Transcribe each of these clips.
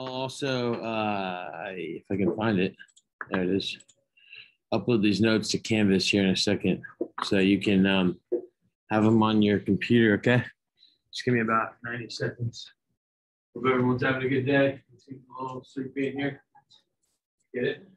I'll also, if I can find it, there it is. Upload these notes to Canvas here in a second, so you can have them on your computer. Okay, just give me about 90 seconds. Hope everyone's having a good day. It's a little sleepy in here. Get it?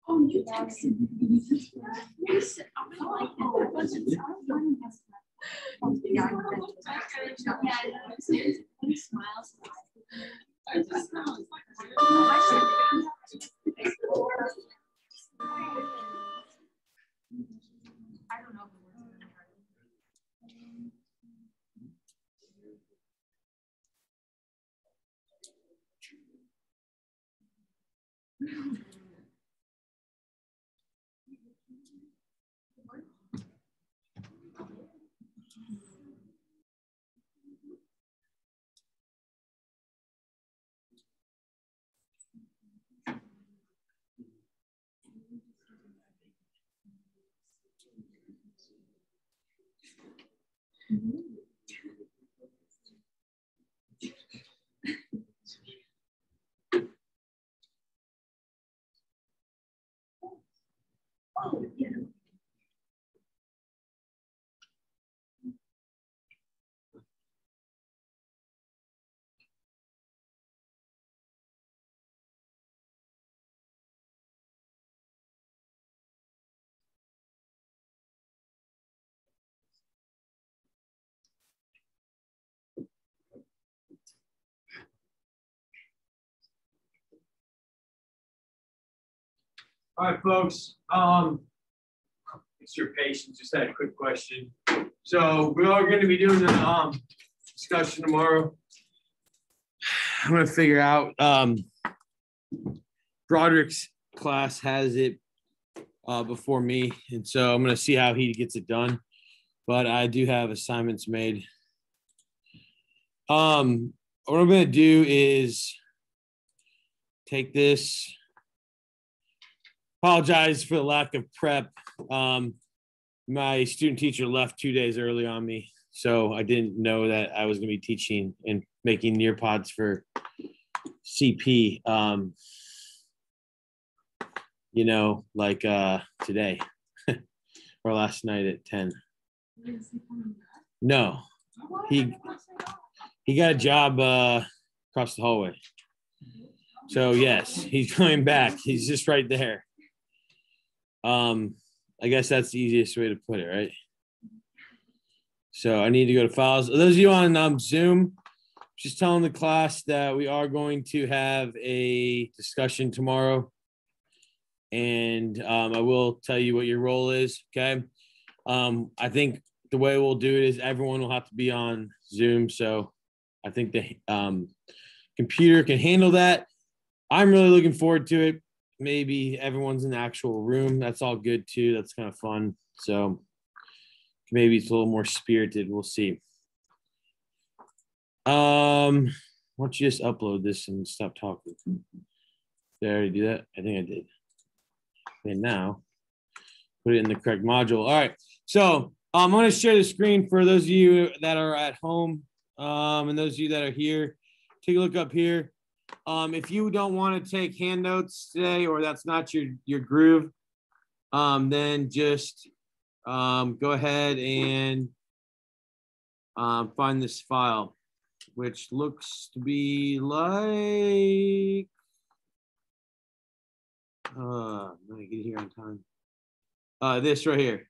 Oh, you texted me. Yes, I like it. Smiles. I just I don't know. Oh, yeah. All right, folks. Thanks for your patience. Just had a quick question. So we are going to be doing the discussion tomorrow. I'm going to figure out. Broderick's class has it before me, and so I'm going to see how he gets it done. But I do have assignments made. What I'm going to do is take this. Apologize for the lack of prep. My student teacher left 2 days early on me, so I didn't know that I was going to be teaching and making Nearpods for CP. Like today or last night at 10. No, he got a job across the hallway. So yes, he's coming back. He's just right there. I guess that's the easiest way to put it, right? So I need to go to files. Those of you on Zoom, just telling the class that we are going to have a discussion tomorrow. And I will tell you what your role is, okay? I think the way we'll do it is everyone will have to be on Zoom. So I think the computer can handle that. I'm really looking forward to it. Maybe everyone's in the actual room. That's all good too. That's kind of fun. So maybe it's a little more spirited. We'll see. Why don't you just upload this and stop talking? Did I already do that? I think I did. And now put it in the correct module. All right. So I'm going to share the screen for those of you that are at home and those of you that are here. Take a look up here. If you don't want to take hand notes today, or that's not your groove, then just go ahead and find this file, which looks to be like, let me get here on time. This right here.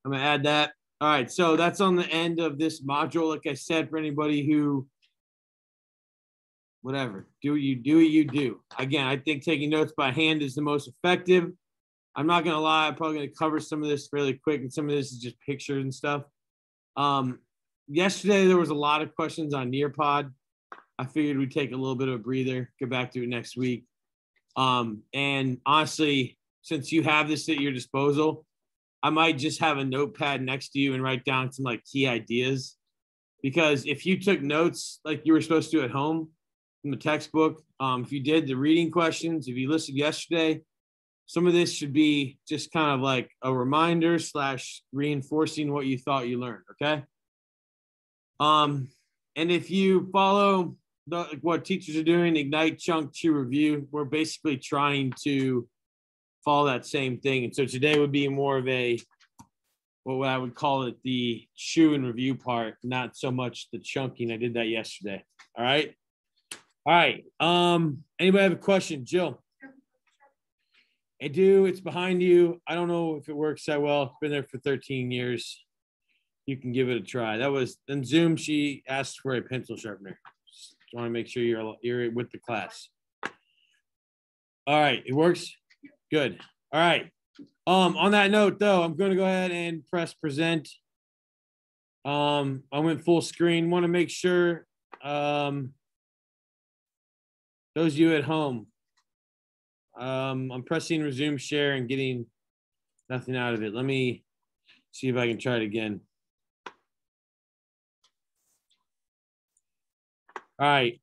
I'm gonna add that. All right, so that's on the end of this module. Like I said, for anybody who, whatever, do what you do. Again, I think taking notes by hand is the most effective. I'm not gonna lie, I'm probably gonna cover some of this fairly quick, and some of this is just pictures and stuff. Yesterday there was a lot of questions on Nearpod. I figured we'd take a little bit of a breather, get back to it next week. And honestly, since you have this at your disposal, I might just have a notepad next to you and write down some like key ideas. Because if you took notes like you were supposed to at home from the textbook, if you did the reading questions, if you listened yesterday, some of this should be just kind of like a reminder / reinforcing what you thought you learned, okay? And if you follow what teachers are doing, Ignite, Chunk, Chew, Review, we're basically trying to follow that same thing. And so today would be more of a, what I would call it, the chew and review part, not so much the chunking. I did that yesterday. All right. All right. Anybody have a question? Jill? I do. It's behind you. I don't know if it works that well. It's been there for 13 years. You can give it a try. That was in Zoom. She asked for a pencil sharpener. Just want to make sure you're with the class. All right. It works. Good. All right. On that note, though, I'm going to go ahead and press present. I went full screen. Want to make sure those of you at home, I'm pressing resume share and getting nothing out of it. Let me see if I can try it again. All right.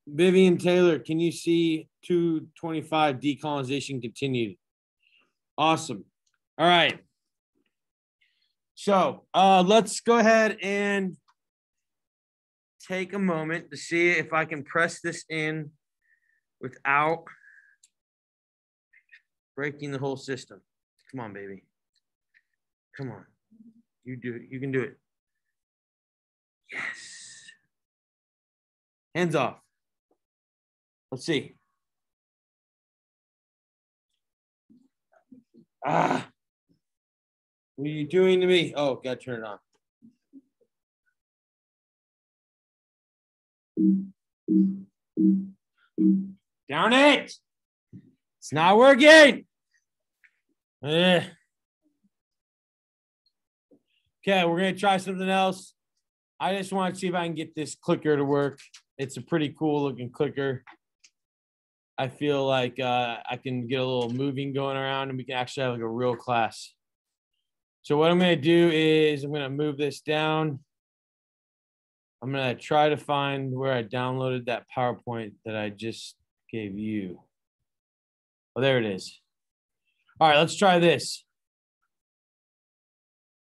Vivian Taylor, can you see 225 decolonization continued? Awesome. All right. So let's go ahead and take a moment to see if I can press this in without breaking the whole system. Come on, baby. Come on. You do it. You can do it. Yes. Hands off. Let's see. What are you doing to me? Oh, got to turn it on. Darn it. It's not working. Okay, we're going to try something else. I just want to see if I can get this clicker to work. It's a pretty cool looking clicker. I feel like I can get a little moving going around and we can actually have like a real class. So what I'm going to do is I'm going to move this down. I'm going to try to find where I downloaded that PowerPoint that I just gave you. Oh, there it is. All right, let's try this.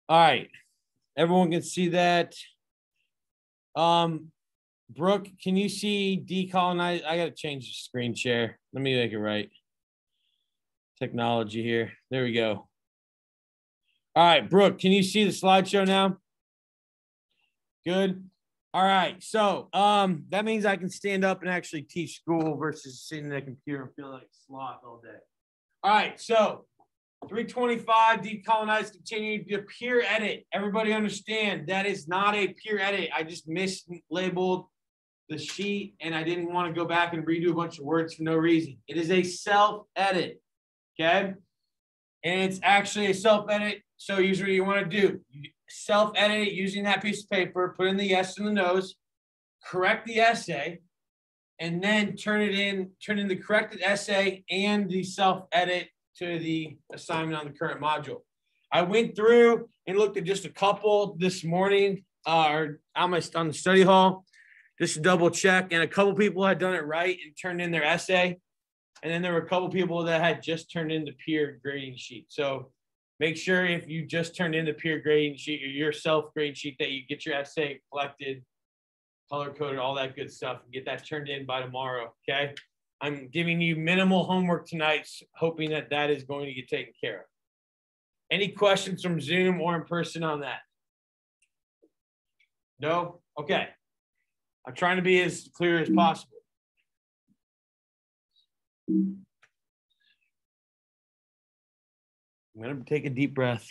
All right, everyone can see that. Brooke, can you see decolonize? I got to change the screen share. Let me make it right. Technology here. There we go. All right, Brooke, can you see the slideshow now? Good. All right, so that means I can stand up and actually teach school versus sitting at a computer and feel like a sloth all day. All right, so 325 decolonize continued to peer edit. Everybody understand that is not a peer edit. I just mislabeled the sheet and I didn't want to go back and redo a bunch of words for no reason. It is a self-edit, okay? And it's actually a self-edit. So usually you want to do self-edit it using that piece of paper, put in the yes and the no's, correct the essay, and then turn in the corrected essay and the self-edit to the assignment on the current module. I went through and looked at just a couple this morning on the study hall. just to double check. And a couple people had done it right and turned in their essay. And then there were a couple people that had just turned in the peer grading sheet. So make sure if you just turned in the peer grading sheet or your self-grading sheet that you get your essay collected, color-coded, all that good stuff, and get that turned in by tomorrow, okay? I'm giving you minimal homework tonight, hoping that that is going to get taken care of. Any questions from Zoom or in person on that? No? Okay. I'm trying to be as clear as possible. I'm going to take a deep breath.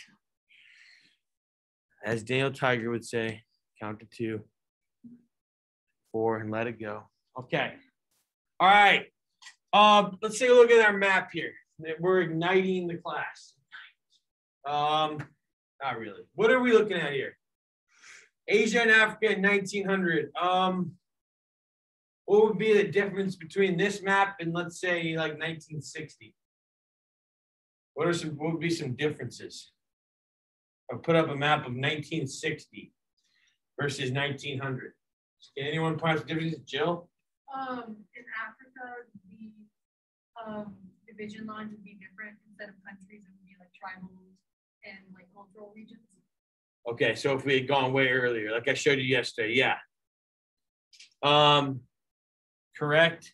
As Daniel Tiger would say, count to 2, 4, and let it go. Okay. All right. Let's take a look at our map here. We're igniting the class. Not really. What are we looking at here? Asia and Africa in 1900. What would be the difference between this map and, let's say, like 1960? What would be some differences? I'll put up a map of 1960 versus 1900. Can anyone point out the differences? Jill? In Africa, the division lines would be different. Instead of countries, it would be like tribals and like cultural regions. Okay, so if we had gone way earlier, like I showed you yesterday, yeah. Correct.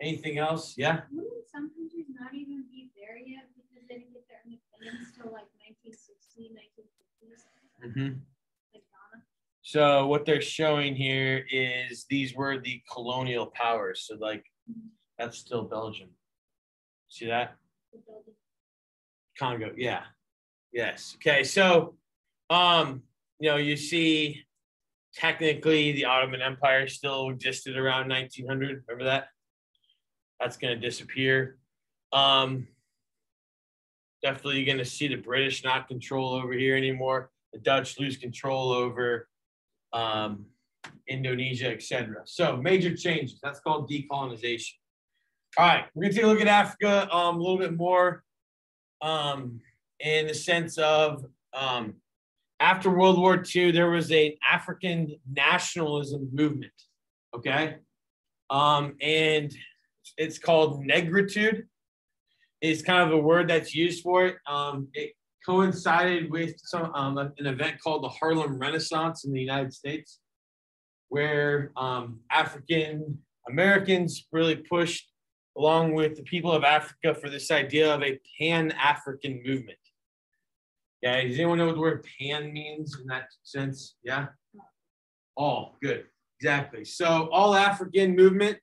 Anything else? Yeah. Wouldn't some countries not even be there yet because they didn't get their independence till like 1960, 1950s? Mm-hmm. Like Ghana. So what they're showing here is these were the colonial powers. So like that's still Belgium. See that? Congo, yeah. Yes. Okay. So you see technically the Ottoman Empire still existed around 1900. Remember that? That's going to disappear. Definitely you're going to see the British not control over here anymore. The Dutch lose control over Indonesia, etc. So major changes. That's called decolonization. All right, we're going to take a look at Africa a little bit more in the sense of after World War II, there was an African nationalism movement, okay? And it's called negritude. It's kind of a word that's used for it. It coincided with an event called the Harlem Renaissance in the United States, where African Americans really pushed along with the people of Africa for this idea of a pan-African movement. Yeah, does anyone know what the word pan means in that sense? Yeah? All, good, exactly. So all African movement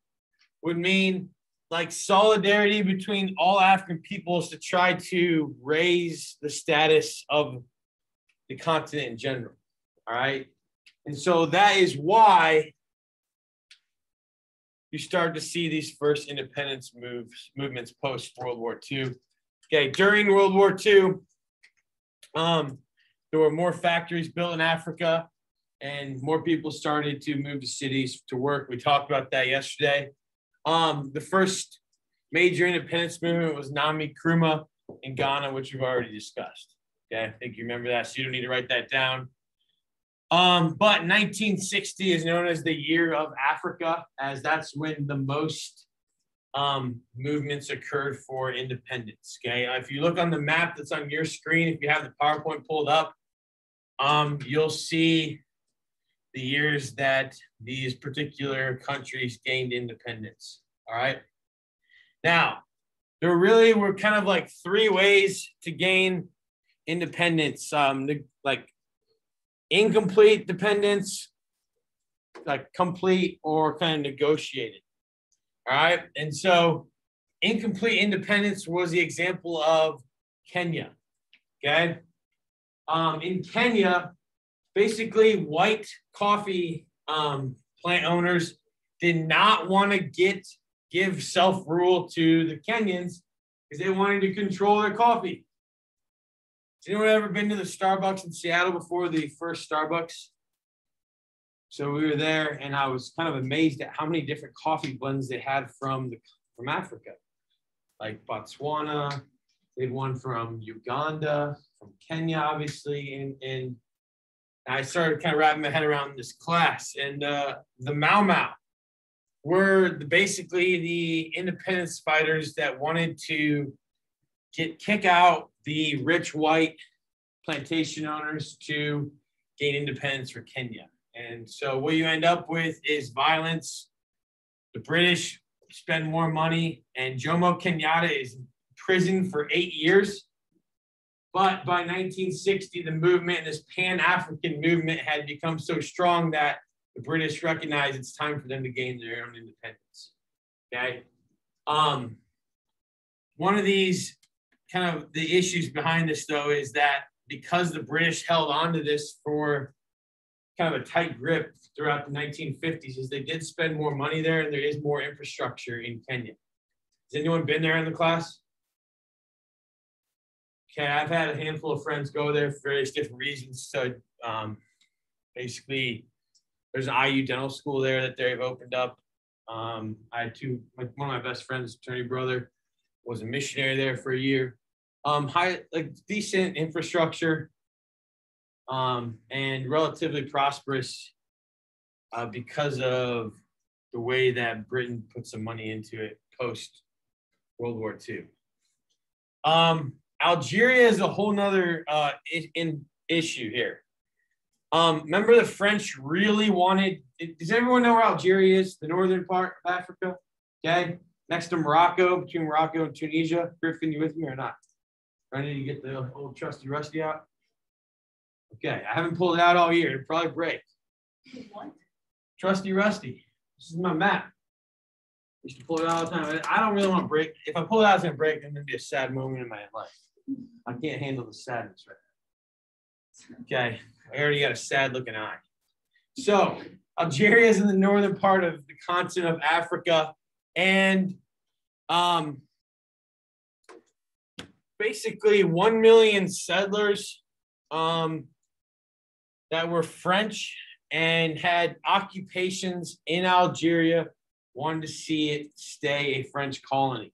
would mean like solidarity between all African peoples to try to raise the status of the continent in general, all right? And so that is why you start to see these first independence movements post-World War II. Okay, during World War II, there were more factories built in Africa and more people started to move to cities to work. We talked about that yesterday. The first major independence movement was Nami Nkrumah in Ghana, which we've already discussed. Okay, I think you remember that, so you don't need to write that down. But 1960 is known as the year of Africa, as that's when the most movements occurred for independence. Okay, if you look on the map that's on your screen, if you have the PowerPoint pulled up, you'll see the years that these particular countries gained independence. All right. Now, there really were kind of like 3 ways to gain independence. Like incomplete dependence, like complete, or kind of negotiated. All right. And so incomplete independence was the example of Kenya. Okay. In Kenya, basically white coffee plant owners did not want to give self-rule to the Kenyans because they wanted to control their coffee. Has anyone ever been to the Starbucks in Seattle before, the first Starbucks? So we were there, and I was kind of amazed at how many different coffee blends they had from Africa, like Botswana. They had one from Uganda, from Kenya, obviously, and I started kind of wrapping my head around this class. And the Mau Mau were basically the independence fighters that wanted to kick out the rich white plantation owners to gain independence for Kenya. And so what you end up with is violence. The British spend more money, and Jomo Kenyatta is in prison for 8 years. But by 1960, the movement, this Pan-African movement, had become so strong that the British recognized it's time for them to gain their own independence. Okay. One of these kind of the issues behind this, though, is that because the British held on to this for kind of a tight grip throughout the 1950s, is they did spend more money there, and there is more infrastructure in Kenya. Has anyone been there in the class? Okay, I've had a handful of friends go there for various different reasons. So basically, there's an IU dental school there that they've opened up. I had one of my best friends, attorney brother, was a missionary there for a year. Decent infrastructure, and relatively prosperous because of the way that Britain put some money into it post World War II. Algeria is a whole nother issue here. Remember the French really wanted, does everyone know where Algeria is? The northern part of Africa? Okay. Next to Morocco, between Morocco and Tunisia. Griffin, you with me or not? Ready to get the old trusty rusty out? Okay, I haven't pulled it out all year. It'll probably break. What? Trusty rusty. This is my map. I used to pull it out all the time. I don't really want to break. If I pull it out, it's going to break. It's going to be a sad moment in my life. I can't handle the sadness right now. Okay, I already got a sad looking eye. So Algeria is in the northern part of the continent of Africa, and basically 1 million settlers that were French and had occupations in Algeria wanted to see it stay a French colony.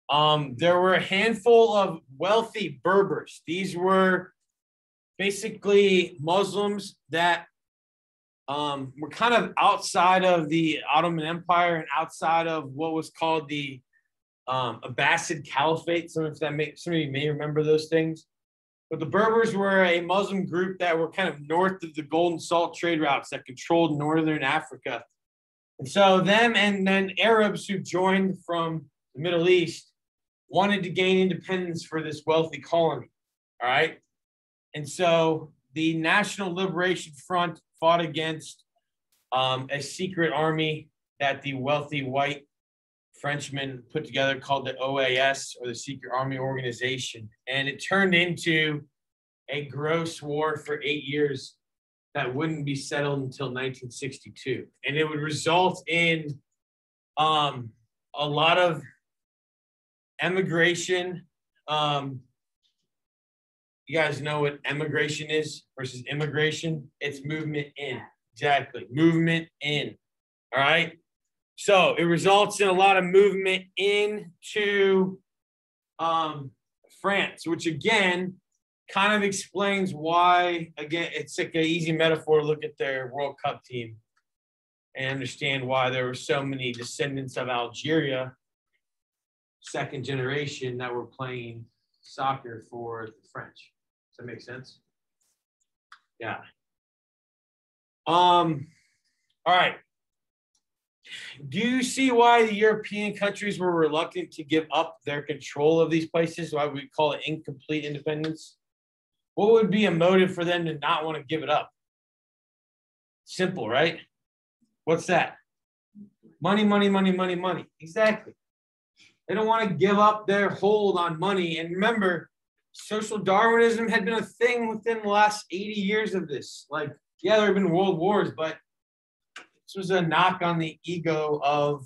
There were a handful of wealthy Berbers. These were basically Muslims that were kind of outside of the Ottoman Empire and outside of what was called the Abbasid Caliphate. Some of you may remember those things. But the Berbers were a Muslim group that were kind of north of the Golden Salt trade routes that controlled northern Africa. And so them and then Arabs who joined from the Middle East wanted to gain independence for this wealthy colony. All right. And so the National Liberation Front fought against a secret army that the wealthy white Frenchmen put together called the OAS, or the Secret Army Organization. And it turned into a gross war for 8 years that wouldn't be settled until 1962. And it would result in a lot of emigration. You guys know what emigration is versus immigration? It's movement in. Exactly. Movement in. All right. So it results in a lot of movement into France, which again kind of explains why, again, it's like an easy metaphor to look at their World Cup team and understand why there were so many descendants of Algeria, second generation, that were playing soccer for the French. Does that make sense? Yeah. All right. Do you see why the European countries were reluctant to give up their control of these places? Why we call it incomplete independence? What would be a motive for them to not want to give it up? Simple, right? What's that? Money, money, money, money, money. Exactly. They don't want to give up their hold on money. And remember, social Darwinism had been a thing within the last 80 years of this. Like, yeah, there have been world wars, but this was a knock on the ego of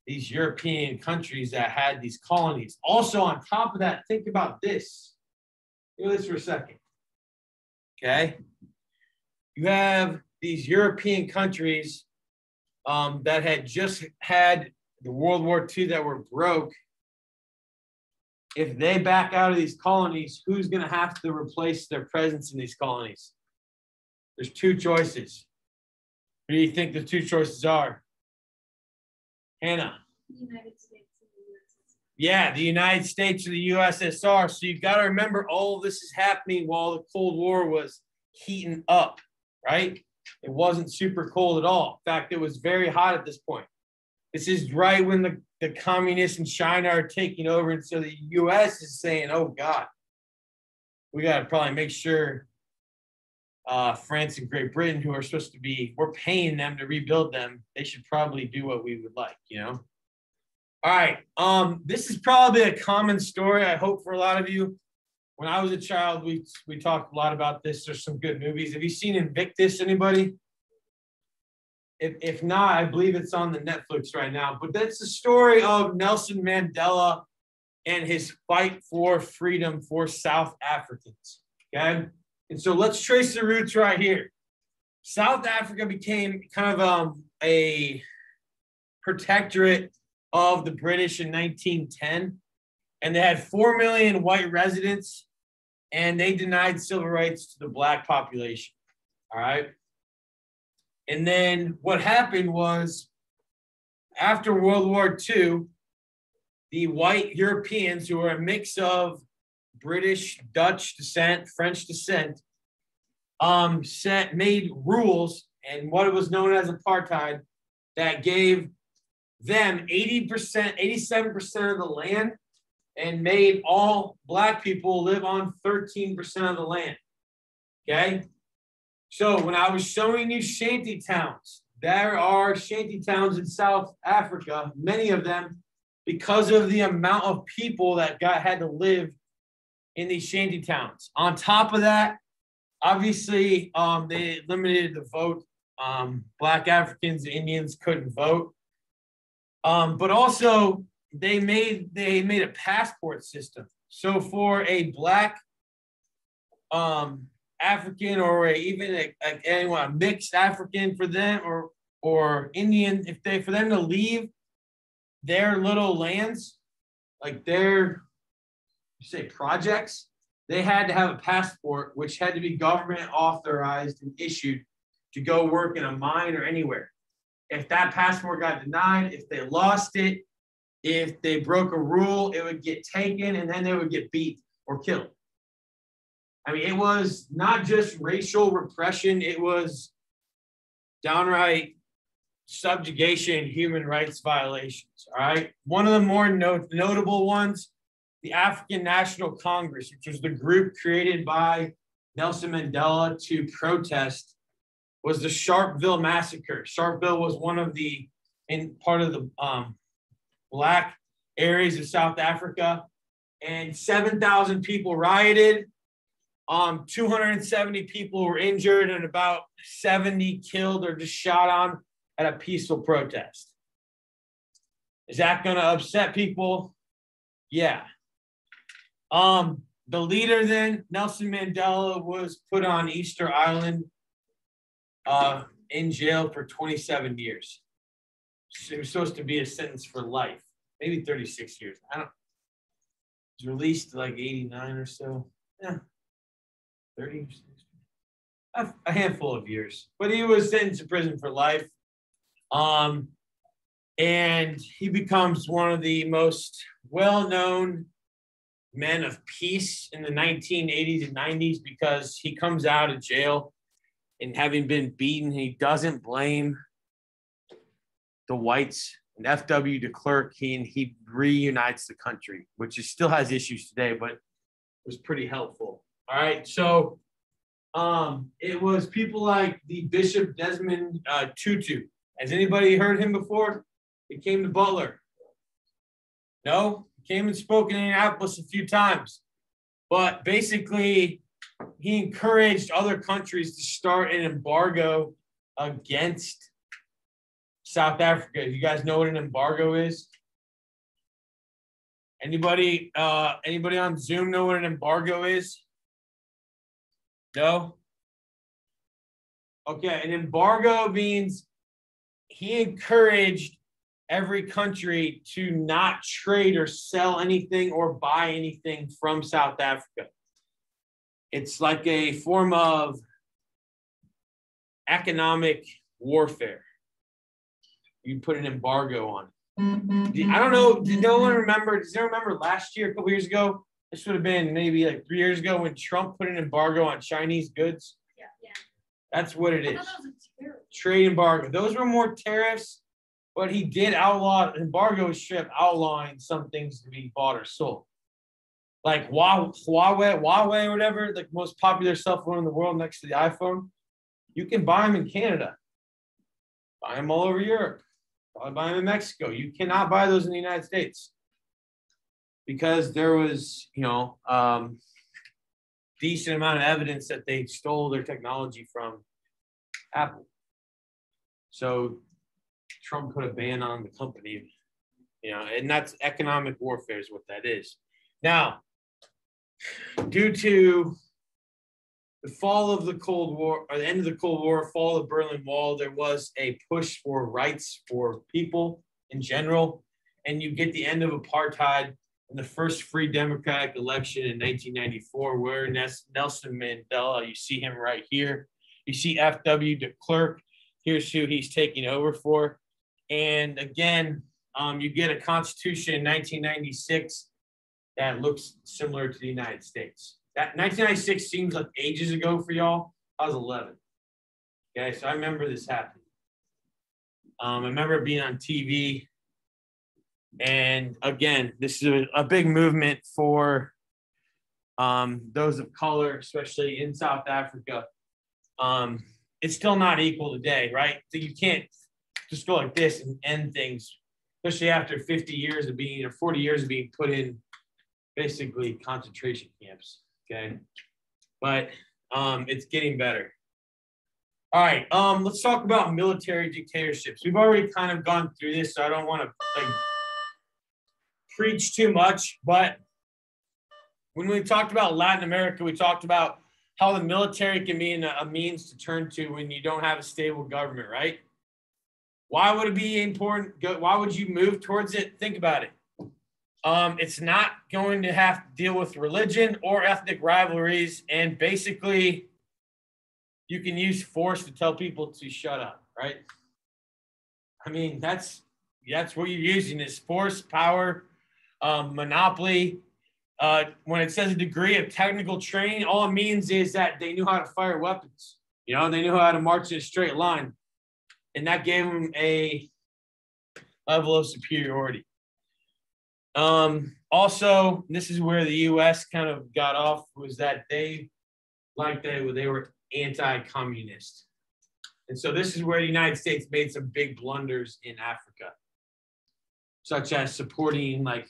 these European countries that had these colonies. Also, on top of that, think about this. Think of this for a second. Okay? You have these European countries that had just had the World War II that were broke. if they back out of these colonies, who's going to have to replace their presence in these colonies? There's two choices. What do you think the two choices are? Hannah? The United States and the USSR. Yeah, the United States or the USSR. So you've got to remember all of this is happening while the Cold War was heating up, right? It wasn't super cold at all. In fact, it was very hot at this point. This is right when the communists in China are taking over. And so the US is saying, oh, God, we got to probably make sure France and Great Britain, who are supposed to be, we're paying them to rebuild them. They should probably do what we would like, you know? All right. This is probably a common story, I hope, for a lot of you. When I was a child, we talked a lot about this. There's some good movies. Have you seen Invictus, anybody? If not, I believe it's on the Netflix right now. But that's the story of Nelson Mandela and his fight for freedom for South Africans, okay? And so let's trace the roots right here. South Africa became kind of a protectorate of the British in 1910, and they had 4 million white residents, and they denied civil rights to the Black population, all right? And then what happened was, after World War II, the white Europeans, who were a mix of British, Dutch descent, French descent, made rules and what was known as apartheid that gave them 80%, 87% of the land and made all Black people live on 13% of the land, okay? So when I was showing you shanty towns, there are shanty towns in South Africa, many of them, because of the amount of people that had to live in these shanty towns. On top of that, obviously, they limited the vote. Black Africans and Indians couldn't vote. But also, they made a passport system. So for a Black African or even anyone, a mixed African for them or Indian, for them to leave their little lands, like their projects, they had to have a passport, which had to be government authorized and issued to go work in a mine or anywhere. If that passport got denied, if they lost it, if they broke a rule, it would get taken and then they would get beat or killed. I mean, it was not just racial repression, it was downright subjugation and human rights violations, all right? One of the more notable ones, the African National Congress, which was the group created by Nelson Mandela to protest, was the Sharpeville massacre. Sharpeville was one of part of the Black areas of South Africa, and 7,000 people rioted. 270 people were injured and about 70 killed or just shot on at a peaceful protest. Is that going to upset people? Yeah. The leader then, Nelson Mandela, was put on Easter Island in jail for 27 years. It was supposed to be a sentence for life, maybe 36 years. He was released like 89 or so. Yeah. 30, a handful of years, but he was sentenced to prison for life. And he becomes one of the most well-known men of peace in the 1980s and 90s because he comes out of jail and having been beaten, he doesn't blame the whites and FW de Klerk. He reunites the country, which still has issues today, but was pretty helpful. All right, so it was people like the Bishop Desmond Tutu. Has anybody heard him before? He came to Butler. No? He came and spoke in Indianapolis a few times. But basically, he encouraged other countries to start an embargo against South Africa. You guys know what an embargo is? Anybody on Zoom know what an embargo is? No? Okay, an embargo means he encouraged every country to not trade or sell anything or buy anything from South Africa. It's like a form of economic warfare. You put an embargo on it. I don't know. Does no one remember last year, a couple years ago? This would have been maybe like 3 years ago when Trump put an embargo on Chinese goods. Yeah. That's what it is. That was a Trade embargo. Those were more tariffs, but he did outlaw embargo strip outlawing some things to be bought or sold. Like Huawei or whatever, like most popular cell phone in the world next to the iPhone. You can buy them in Canada. Buy them all over Europe. Probably buy them in Mexico. You cannot buy those in the United States because there was, decent amount of evidence that they stole their technology from Apple. So Trump put a ban on the company, and that's economic warfare is what that is. Now, due to the fall of the Cold War, or the end of the Cold War, fall of the Berlin Wall, there was a push for rights for people in general. And you get the end of apartheid and the first free democratic election in 1994, where Nelson Mandela, you see him right here. You see F.W. de Klerk. Here's who he's taking over for. And again, you get a constitution in 1996 that looks similar to the United States. That 1996 seems like ages ago for y'all. I was 11. Okay, so I remember this happening. I remember it being on TV. And again, this is a big movement for those of color, especially in South Africa. It's still not equal today, right? So you can't just go like this and end things, especially after 50 years of being, or 40 years of being put in basically concentration camps. Okay, but it's getting better. All right, let's talk about military dictatorships. We've already kind of gone through this, so I don't want to preach too much. But when we talked about Latin America, we talked about how the military can be a means to turn to when you don't have a stable government, right? Why would it be important? Why would you move towards it? Think about it. It's not going to have to deal with religion or ethnic rivalries. And basically, you can use force to tell people to shut up, right? I mean, that's what you're using is force, power, monopoly. When it says a degree of technical training, all it means is that they knew how to fire weapons. They knew how to march in a straight line. And that gave them a level of superiority. Also, this is where the U.S. kind of got off, was that they were anti-communist. And so this is where the United States made some big blunders in Africa, such as supporting like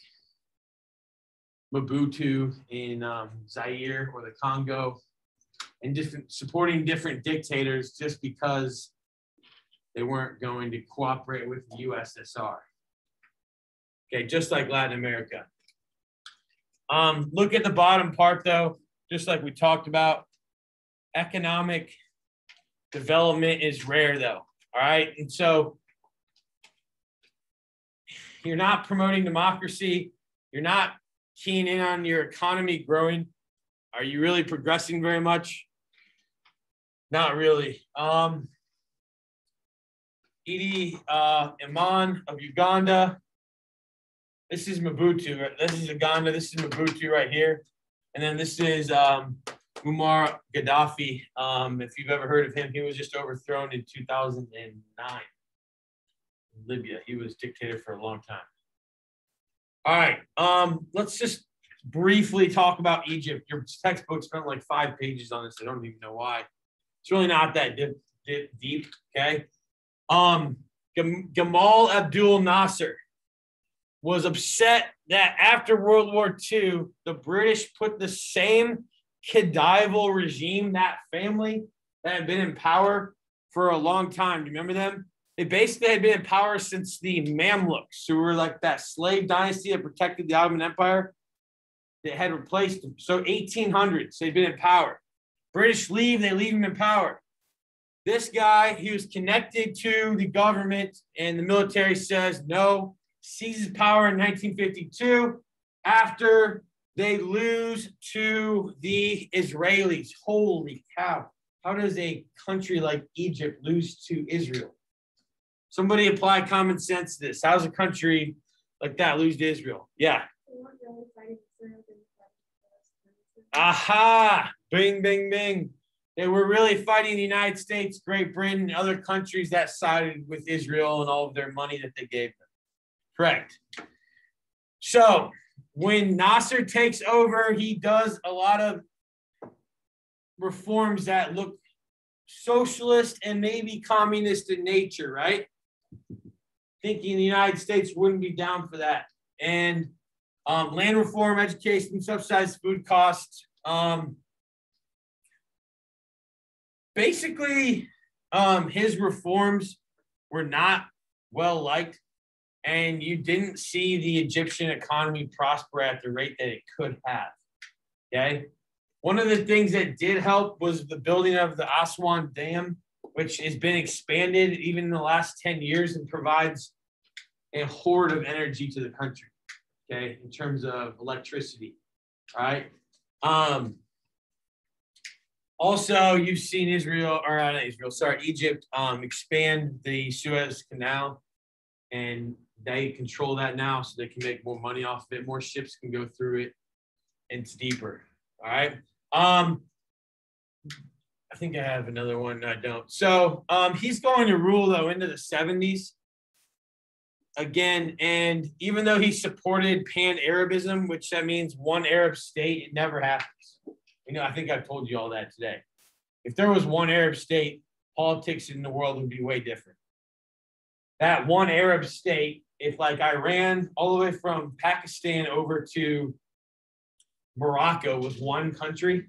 Mobutu in Zaire or the Congo, and supporting different dictators just because they weren't going to cooperate with the USSR. Okay, just like Latin America. Look at the bottom part, though, just like we talked about. Economic development is rare, though, all right? And so you're not promoting democracy. You're not keying in on your economy growing. Are you really progressing very much? Not really. Idi Amin of Uganda. This is Mobutu. This is Uganda. This is Mobutu right here. And then this is Muammar Gaddafi. If you've ever heard of him, he was just overthrown in 2009 in Libya. He was dictator for a long time. All right. Let's just briefly talk about Egypt. Your textbook spent like 5 pages on this. I don't even know why. It's really not that deep. Okay. Gamal Abdul Nasser was upset that after World War II, the British put the same Khedival regime, that family that had been in power for a long time. Do you remember them? They basically had been in power since the Mamluks, who were like that slave dynasty that protected the Ottoman Empire. They had replaced them. So 1800s, they'd been in power. British leave, they leave them in power. This guy, he was connected to the government, and the military says no, seizes power in 1952 after they lose to the Israelis. Holy cow. How does a country like Egypt lose to Israel? Somebody apply common sense to this. How does a country like that lose to Israel? Yeah. Aha! Bing, bing, bing. They were really fighting the United States, Great Britain, and other countries that sided with Israel and all of their money that they gave them. Correct. So when Nasser takes over, he does a lot of reforms that look socialist and maybe communist in nature, right? Thinking the United States wouldn't be down for that. And land reform, education, subsidized food costs. Basically, his reforms were not well liked, and you didn't see the Egyptian economy prosper at the rate that it could have. Okay. One of the things that did help was the building of the Aswan Dam, which has been expanded even in the last 10 years and provides a horde of energy to the country, okay, in terms of electricity, all right? Also, you've seen Egypt expand the Suez Canal, and they control that now so they can make more money off of it. More ships can go through it, and it's deeper, all right? I think I have another one. I don't. So he's going to rule, though, into the 70s again. And even though he supported pan-Arabism, which that means one Arab state, it never happens. You know, I think I've told you all that today. If there was one Arab state, politics in the world would be way different. That one Arab state, if like Iran, all the way from Pakistan over to Morocco was one country,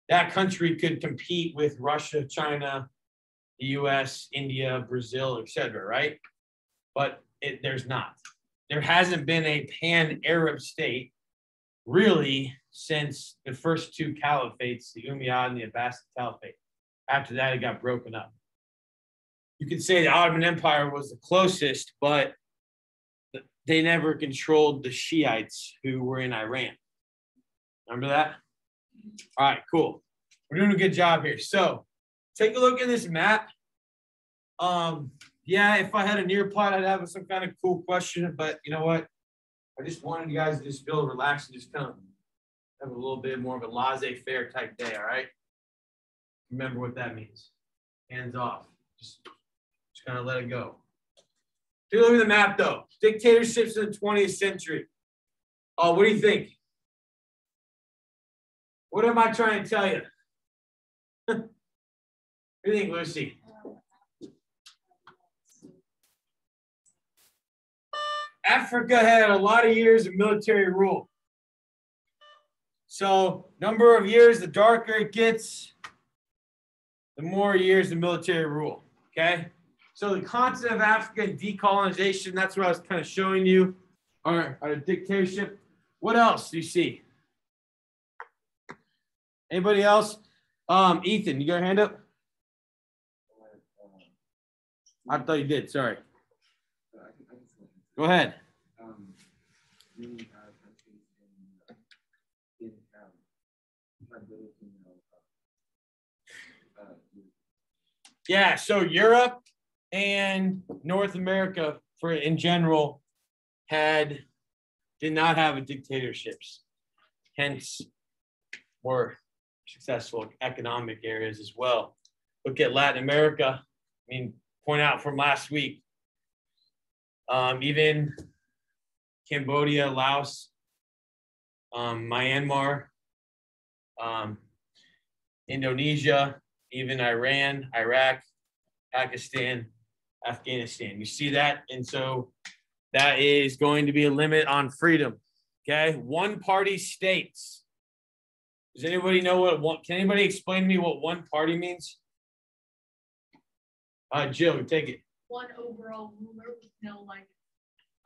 that country could compete with Russia, China, the US, India, Brazil, etc., right? But there's not. There hasn't been a pan-Arab state really since the first two caliphates, the Umayyad and the Abbasid Caliphate. After that, it got broken up. You could say the Ottoman Empire was the closest, but they never controlled the Shiites who were in Iran. Remember that? All right, cool. We're doing a good job here. So take a look at this map. Yeah, if I had a Nearpod, I'd have some kind of cool question, but you know what? I just wanted you guys to just feel relaxed and just kind of have a little bit more of a laissez-faire type day, all right? Remember what that means. Hands off. Just kind of let it go. Take a look at the map, though. Dictatorships in the 20th century. Oh, what do you think? What am I trying to tell you? What do you think, Lucy? Africa had a lot of years of military rule. So, number of years, the darker it gets, the more years of military rule, okay? So the continent of Africa and decolonization, that's what I was kind of showing you, are a dictatorship. What else do you see? Anybody else? Ethan, you got your hand up? I thought you did, sorry. Go ahead. Yeah, so Europe and North America, in general, did not have a dictatorships. Hence, more successful economic areas as well. Look at Latin America. I mean, point out from last week, even Cambodia, Laos, Myanmar, Indonesia, even Iran, Iraq, Pakistan, Afghanistan. You see that? And so that is going to be a limit on freedom. Okay? One-party states. Does anybody know can anybody explain to me what one party means? Jill, take it. One overall ruler with no like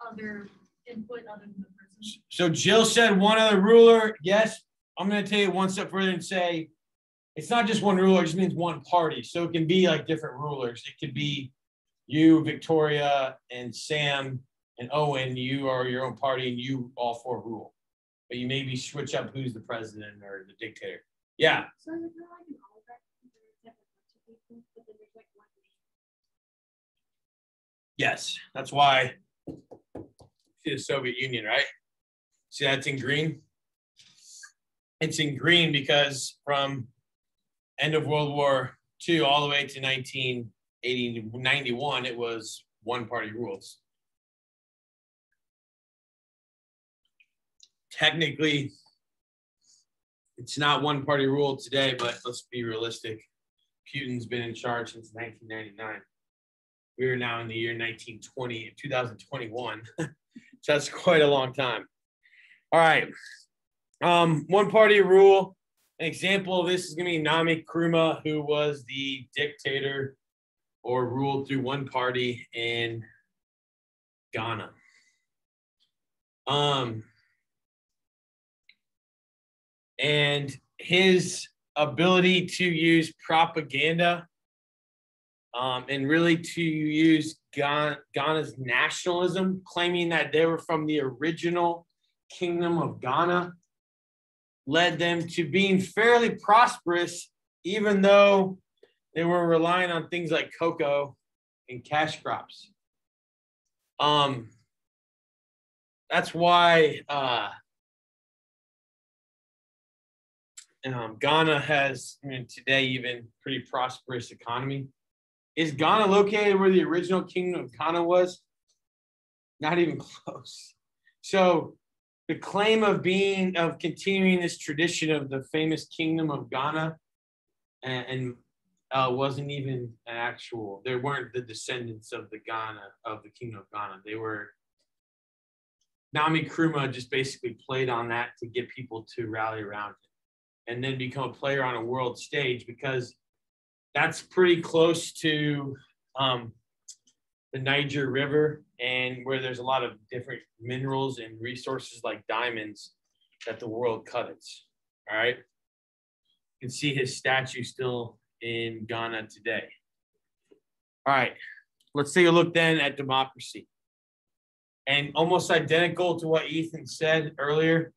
other input other than the person. So Jill said one other ruler. Yes. I'm going to take it one step further and say it's not just one ruler, it just means one party. So it can be like different rulers. It could be you, Victoria, and Sam, and Owen, you are your own party, and you all four rule. But you maybe switch up who's the president or the dictator. Yeah. So is it kind of like an oligarchy where it's like a bunch of people, but then there's like one name? Yes, that's why. See the Soviet Union, right? See that's in green. It's in green because from end of World War II all the way to 1980, 91, it was one party rules. Technically, it's not one party rule today, but let's be realistic. Putin's been in charge since 1999. We are now in the year 2021. So that's quite a long time. All right. One party rule. An example of this is going to be Nami Nkrumah, who was the dictator or ruled through one party in Ghana. And his ability to use propaganda and really to use Ghana's nationalism, claiming that they were from the original kingdom of Ghana, led them to being fairly prosperous, even though they were relying on things like cocoa and cash crops. That's why Ghana has, today, even pretty prosperous economy. Is Ghana located where the original kingdom of Ghana was? Not even close. So the claim of continuing this tradition of the famous kingdom of Ghana and wasn't even an actual, they weren't the descendants of the kingdom of Ghana. They were, Nami Nkrumah just basically played on that to get people to rally around him and then become a player on a world stage, because that's pretty close to the Niger River, and where there's a lot of different minerals and resources like diamonds that the world covets. All right. You can see his statue still in Ghana today. All right. Let's take a look then at democracy. And almost identical to what Ethan said earlier,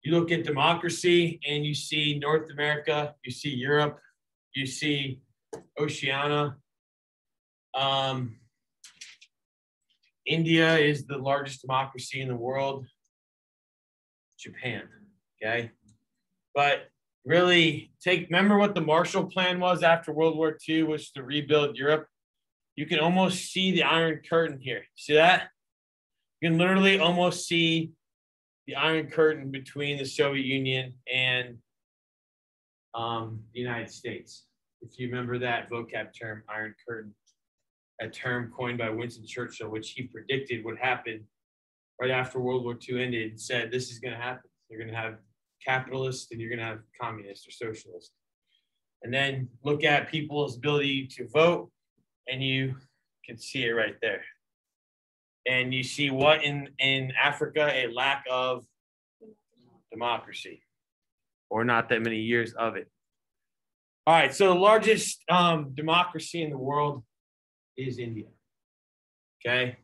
you look at democracy and you see North America, you see Europe, you see Oceania. India is the largest democracy in the world. Japan, okay? But really, remember what the Marshall Plan was after World War II, was to rebuild Europe. You can almost see the Iron Curtain here. See that? You can literally almost see the Iron Curtain between the Soviet Union and the United States. If you remember that vocab term, Iron Curtain, a term coined by Winston Churchill, which he predicted would happen right after World War II ended, and said this is going to happen. You're going to have capitalists and you're going to have communists or socialists. And then look at people's ability to vote, and you can see it right there. And you see what in Africa, a lack of democracy, or not that many years of it. All right, so the largest democracy in the world is India. Okay.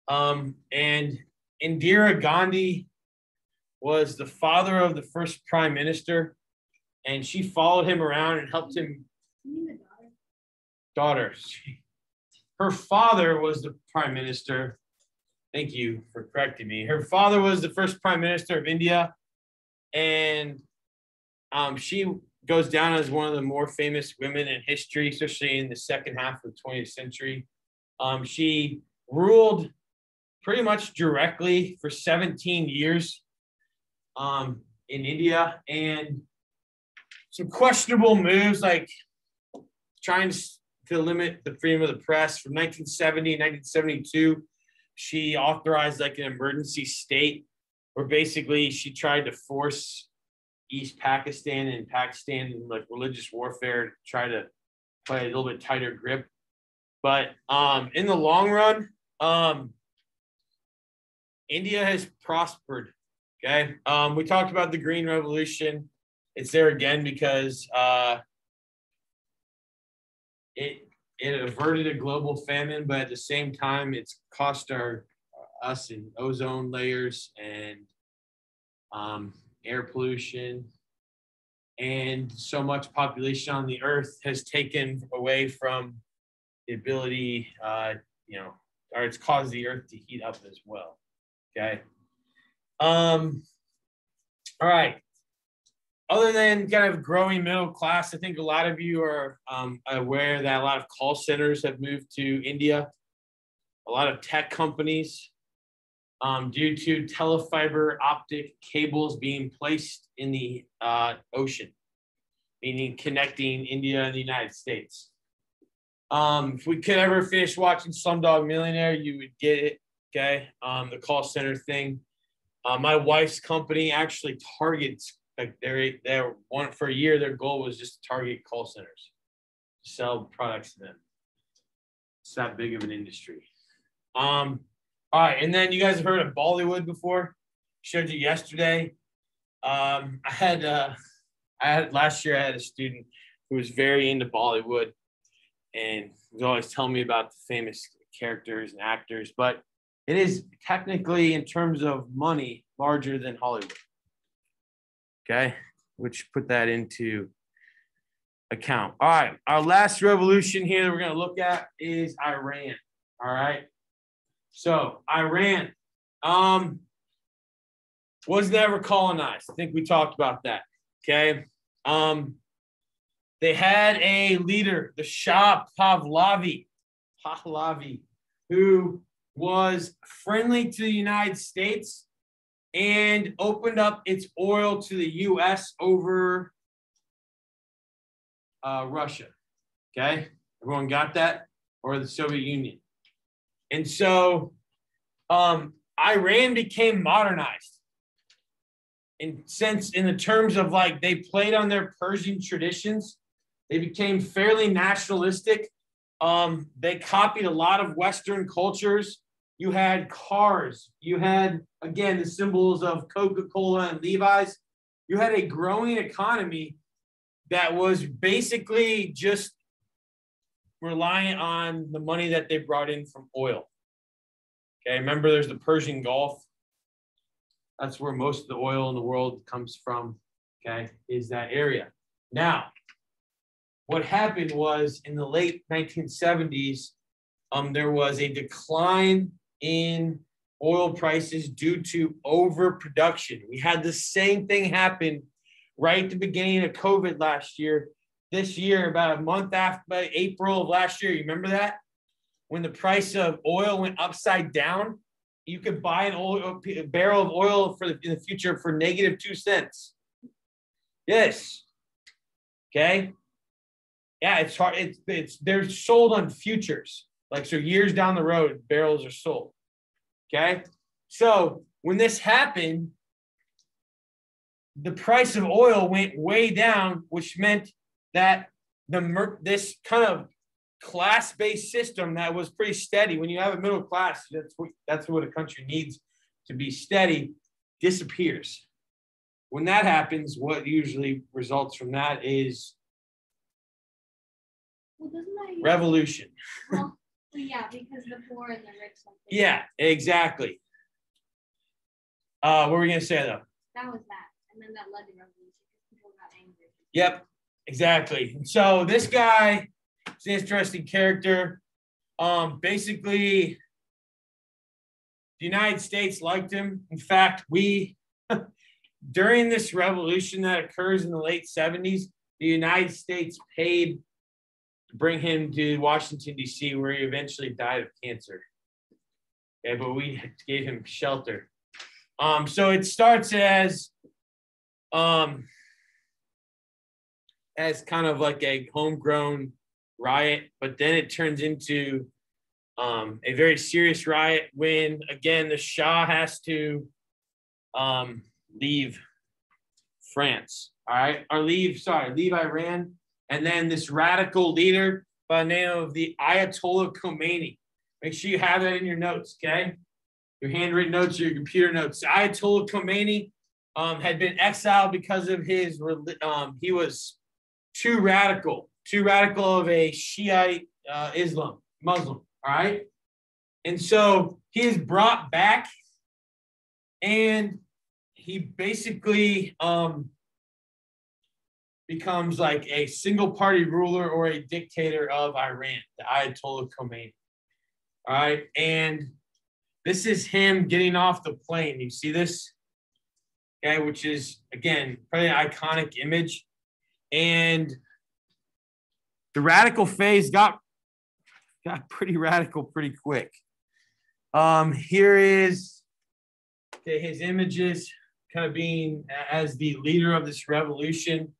And Indira Gandhi was the father of the first prime minister, and she followed him around and helped him. You mean the Daughter. Her father was the prime minister. Thank you for correcting me. Her father was the first prime minister of India, and she goes down as one of the more famous women in history, especially in the second half of the 20th century. She ruled pretty much directly for 17 years in India, and some questionable moves like trying to limit the freedom of the press. From 1970 and 1972, she authorized like an emergency state where basically she tried to force East Pakistan and Pakistan in like religious warfare to try to play a little bit tighter grip. But in the long run, India has prospered. Okay. We talked about the Green Revolution. it's there again because it averted a global famine, but at the same time, it's cost us in ozone layers and air pollution, and so much population on the earth has taken away from the ability, or it's caused the earth to heat up as well. Okay. All right. Other than kind of growing middle class, I think a lot of you are aware that a lot of call centers have moved to India. A lot of tech companies, due to telefiber optic cables being placed in the ocean, meaning connecting India and the United States. If we could ever finish watching Slumdog Millionaire, you would get it. Okay. The call center thing. My wife's company actually targets, like they're one for a year. Their goal was just to target call centers, sell products to them. It's that big of an industry. All right, and then you guys have heard of Bollywood before? Showed you yesterday. I had last year I had a student who was very into Bollywood and was always telling me about the famous characters and actors, but it is technically, in terms of money, larger than Hollywood. Okay, which put that into account. All right, our last revolution here that we're going to look at is Iran. All right, so Iran was never colonized. I think we talked about that. Okay, they had a leader, the Shah Pahlavi, who was friendly to the United States and opened up its oil to the U.S. over Russia. Okay, everyone got that? Or the Soviet Union. And so Iran became modernized in the terms of, like, they played on their Persian traditions. They became fairly nationalistic. They copied a lot of Western cultures. You had cars. You had, again, the symbols of Coca-Cola and Levi's. You had a growing economy that was basically just reliant on the money that they brought in from oil. Okay, remember there's the Persian Gulf. That's where most of the oil in the world comes from, okay, is that area. Now, what happened was in the late 1970s, there was a decline in oil prices due to overproduction. We had the same thing happen right at the beginning of COVID last year. This year, about a month after, about April of last year, you remember that? When the price of oil went upside down, you could buy a barrel of oil in the future for -2 cents. Yes. Okay. Yeah, it's hard. They're sold on futures. Like, so years down the road, barrels are sold. Okay. So when this happened, the price of oil went way down, which meant that this kind of class-based system that was pretty steady. When you have a middle class, that's what a country needs to be steady, disappears. When that happens, what usually results from that is revolution. Well, yeah, because the poor and the rich. Yeah, exactly. What were we gonna say though? That was that, and then that led to revolution because people got angry. Yep, exactly. So this guy is an interesting character. Basically, the United States liked him. In fact, during this revolution that occurs in the late 70s, the United States paid to bring him to Washington, D.C., where he eventually died of cancer. Okay, but we gave him shelter. So it starts as kind of like a homegrown riot, but then it turns into a very serious riot when, again, the Shah has to leave France, all right, or leave Iran, and then this radical leader by the name of the Ayatollah Khomeini. Make sure you have that in your notes, okay? Your handwritten notes or your computer notes. Ayatollah Khomeini had been exiled because of his he was too radical of a Shiite Muslim. All right. And so he is brought back, and he basically becomes like a single party ruler or a dictator of Iran, the Ayatollah Khomeini. All right. And this is him getting off the plane. You see this? Okay, which is, again, probably an iconic image. And the radical phase got pretty radical pretty quick. Here is his images kind of being as the leader of this revolution.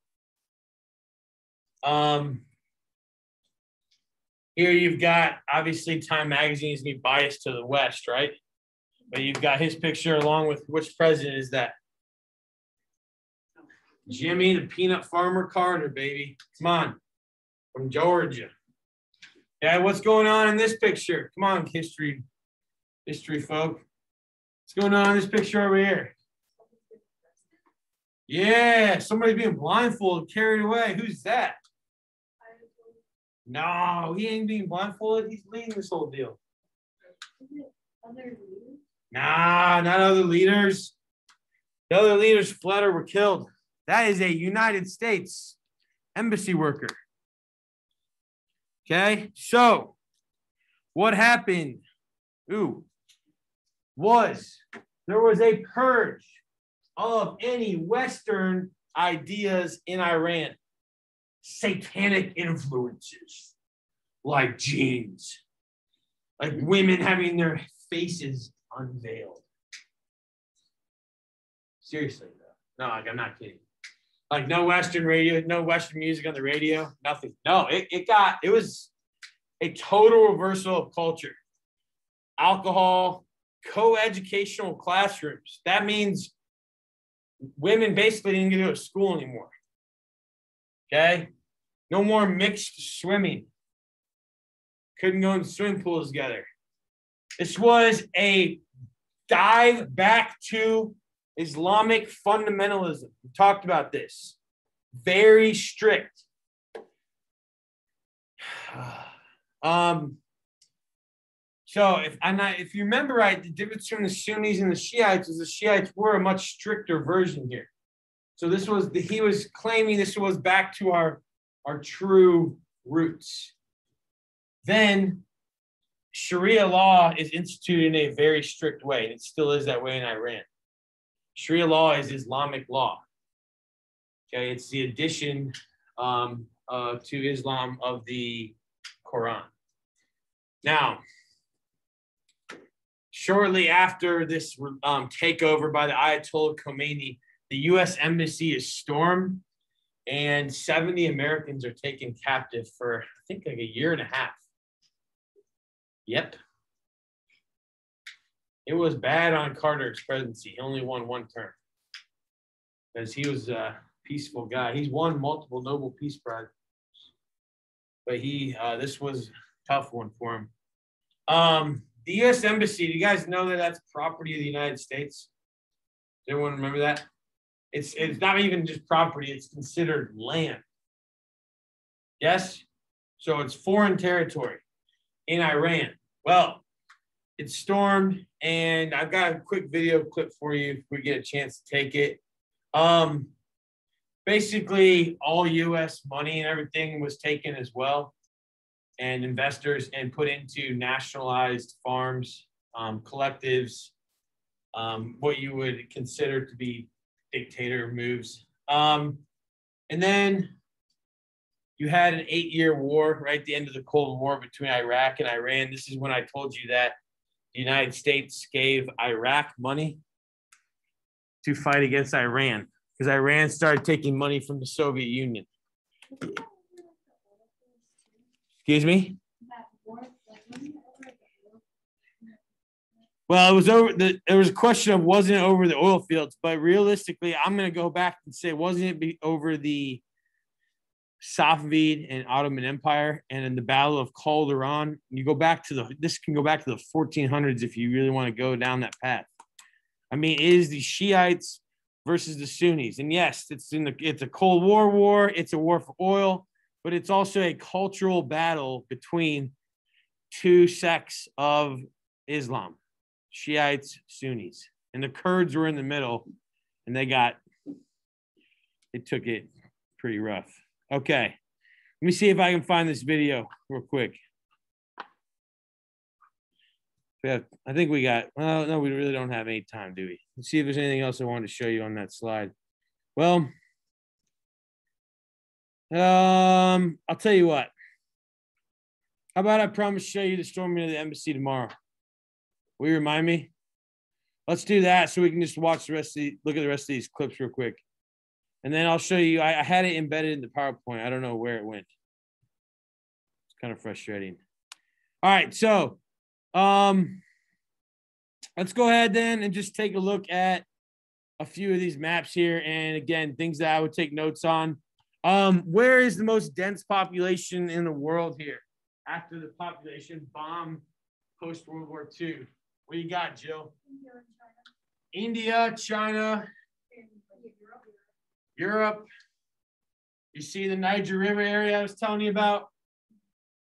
Here you've got, obviously, Time Magazine is biased to the West, right? But you've got his picture along with, which president is that? Jimmy the Peanut Farmer Carter, baby. Come on. From Georgia. Yeah, what's going on in this picture? Come on, history folk. What's going on in this picture over here? Yeah, somebody being blindfolded, carried away. Who's that? No, he ain't being blindfolded. He's leading this whole deal. Nah, not other leaders. The other leaders fled or were killed. That is a United States embassy worker. Okay, so what happened? There was a purge of any Western ideas in Iran. Satanic influences, like genes, like women having their faces unveiled. Seriously, though. No, I'm not kidding. Like no Western radio, no Western music on the radio, nothing. No, it was a total reversal of culture. Alcohol, co-educational classrooms. That means women basically didn't go to school anymore. Okay? No more mixed swimming. Couldn't go in swimming pools together. This was a dive back to Islamic fundamentalism. We talked about this. Very strict. So if you remember right, the difference between the Sunnis and the Shiites is the Shiites were a much stricter version here. So he was claiming this was back to our true roots. Then Sharia law is instituted in a very strict way, and it still is that way in Iran. Sharia law is Islamic law. Okay, it's the addition to Islam of the Quran. Now, shortly after this takeover by the Ayatollah Khomeini, the U.S. embassy is stormed, and 70 Americans are taken captive for, I think, like a year and a half. Yep. It was bad on Carter's presidency. He only won one term because he was a peaceful guy. He's won multiple Nobel Peace Prizes, but this was a tough one for him. The U.S. Embassy, do you guys know that that's property of the United States? Does everyone remember that? It's not even just property, it's considered land. Yes? So it's foreign territory in Iran. Well, it's stormed, and I've got a quick video clip for you if we get a chance to take it. Basically, all U.S. money and everything was taken as well, and investors, and put into nationalized farms, collectives, what you would consider to be dictator moves. And then you had an 8-year war right at the end of the Cold War between Iraq and Iran. This is when I told you that the United States gave Iraq money to fight against Iran because Iran started taking money from the Soviet Union. Excuse me? Well, it was there was a question of wasn't it over the oil fields, but realistically, I'm going to go back and say, wasn't it over the Safavid and Ottoman Empire and in the Battle of Calderon? You go back to this can go back to the 1400s if you really want to go down that path. I mean, it is the Shiites versus the Sunnis. And yes, it's a Cold War. It's a war for oil, but it's also a cultural battle between two sects of Islam, Shiites, Sunnis. And the Kurds were in the middle, and they took it pretty rough. Okay. Let me see if I can find this video real quick. I think we got, well, no, we really don't have any time, do we? Let's see if there's anything else I wanted to show you on that slide. Well, I'll tell you what. How about I promise to show you the storming of the embassy tomorrow? Will you remind me? Let's do that so we can just watch look at the rest of these clips real quick. And then I'll show you, I had it embedded in the PowerPoint. I don't know where it went. It's kind of frustrating. All right, so let's go ahead then and just take a look at a few of these maps here. And again, things that I would take notes on. Where is the most dense population in the world here? After the population bomb post-World War II. What do you got, Jill? India, China, Europe. You see the Niger River area I was telling you about.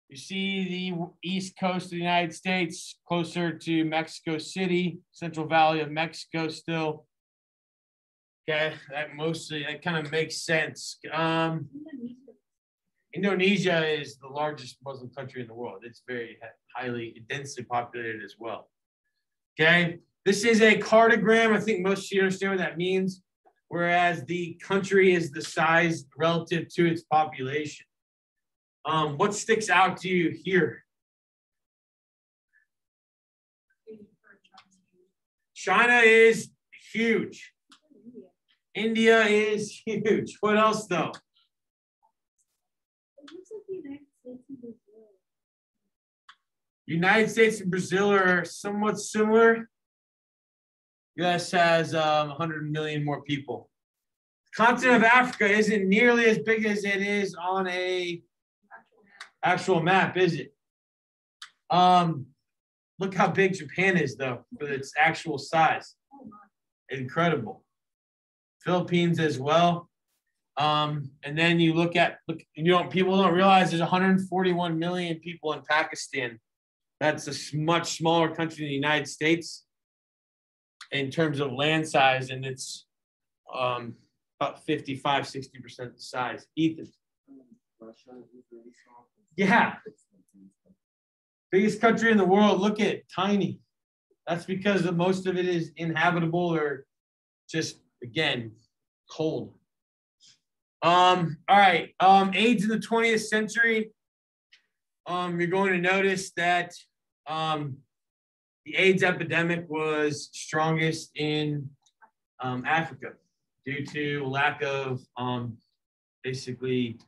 You see the east coast of the United States, closer to Mexico City, Central Valley of Mexico still. Okay, that kind of makes sense. Indonesia is the largest Muslim country in the world. It's very highly densely populated as well. Okay, this is a cartogram. I think most of you understand what that means. Whereas the country is the size relative to its population. What sticks out to you here? China is huge. India is huge. What else though? It looks like the United States and Brazil. United States and Brazil are somewhat similar. US has 100 million more people. The continent of Africa isn't nearly as big as it is on a actual map, is it? Look how big Japan is, though, for its actual size. Incredible. Philippines as well. And then you look, people don't realize there's 141 million people in Pakistan. That's a much smaller country than the United States in terms of land size, and it's about 55, 60% the size. Ethan. Yeah. Biggest country in the world. Look at it, tiny. That's because most of it is inhabitable or just, again, cold. All right. AIDS in the 20th century. You're going to notice that the AIDS epidemic was strongest in Africa due to lack of basically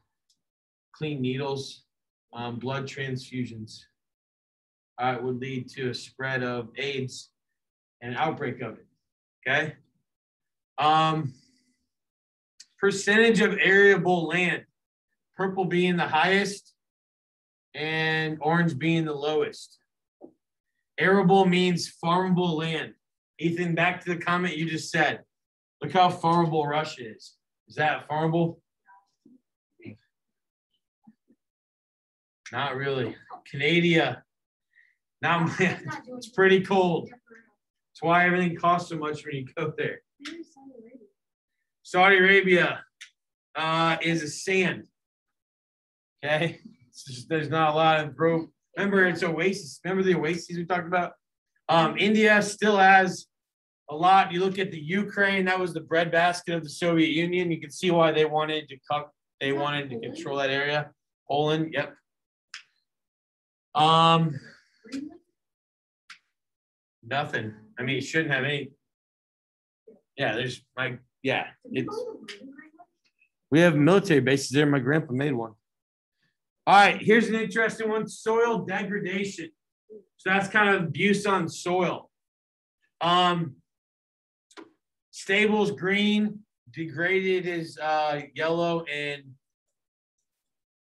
clean needles, blood transfusions. Would lead to a spread of AIDS and an outbreak of it. Okay. Percentage of arable land, purple being the highest and orange being the lowest. Arable means farmable land. Ethan, back to the comment you just said. Look how farmable Russia is. Is that farmable? Not really. Canada. Not, it's pretty cold. That's why everything costs so much when you go there. Saudi Arabia is a sand. Okay, there's not a lot of growth. Remember, it's oasis. Remember the oases we talked about? India still has a lot. You look at the Ukraine. That was the breadbasket of the Soviet Union. You can see why they wanted to control that area. Poland. Yep. Nothing. I mean, it shouldn't have any. Yeah, we have military bases there. My grandpa made one. All right, here's an interesting one: soil degradation. So that's kind of abuse on soil. Stable is green, degraded is yellow, and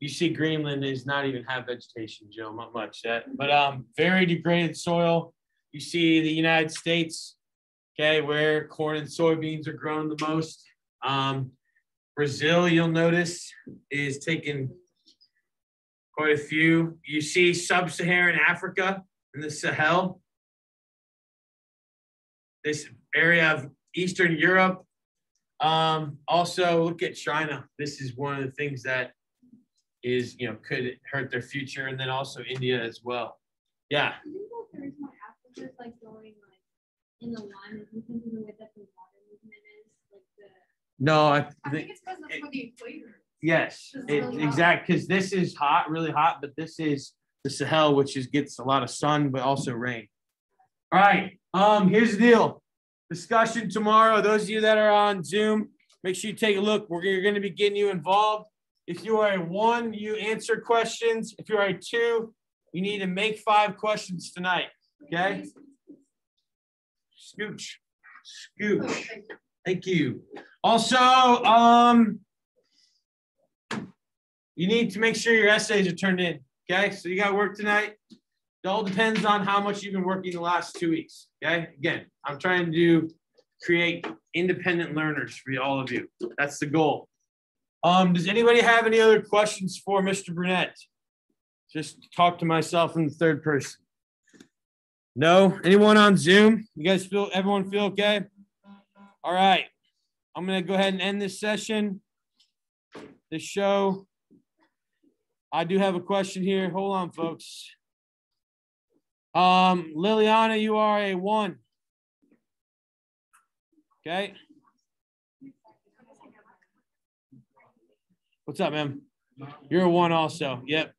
you see Greenland does not even have vegetation, Joe, not much that. But very degraded soil. You see the United States okay, where corn and soybeans are grown the most. Brazil, you'll notice, is taking quite a few. You see sub-Saharan Africa in the Sahel, this area of Eastern Europe. Also, look at China. This is one of the things that is, could hurt their future, and then also India as well. Yeah. I think that the reason why Africa's like going like in the line is because of the way that the water movement is, like the. No, I think it's because that's for the equator. Yes, exact. Because this is hot, really hot, but this is the Sahel, which gets a lot of sun, but also rain. All right. Here's the deal. Discussion tomorrow. Those of you that are on Zoom, make sure you take a look. We're going to be getting you involved. If you are a 1, you answer questions. If you are a 2, you need to make 5 questions tonight. Okay. Scooch. Thank you. Also, you need to make sure your essays are turned in. Okay. So you got work tonight. It all depends on how much you've been working the last 2 weeks. Okay. Again, I'm trying to create independent learners for all of you. That's the goal. Does anybody have any other questions for Mr. Burnett? Just talk to myself in the third person. No? Anyone on Zoom? You guys everyone feel okay? All right. I'm going to go ahead and end this session, this show. I do have a question here. Hold on, folks. Liliana, you are a 1. Okay. What's up, ma'am? You're a 1 also. Yep.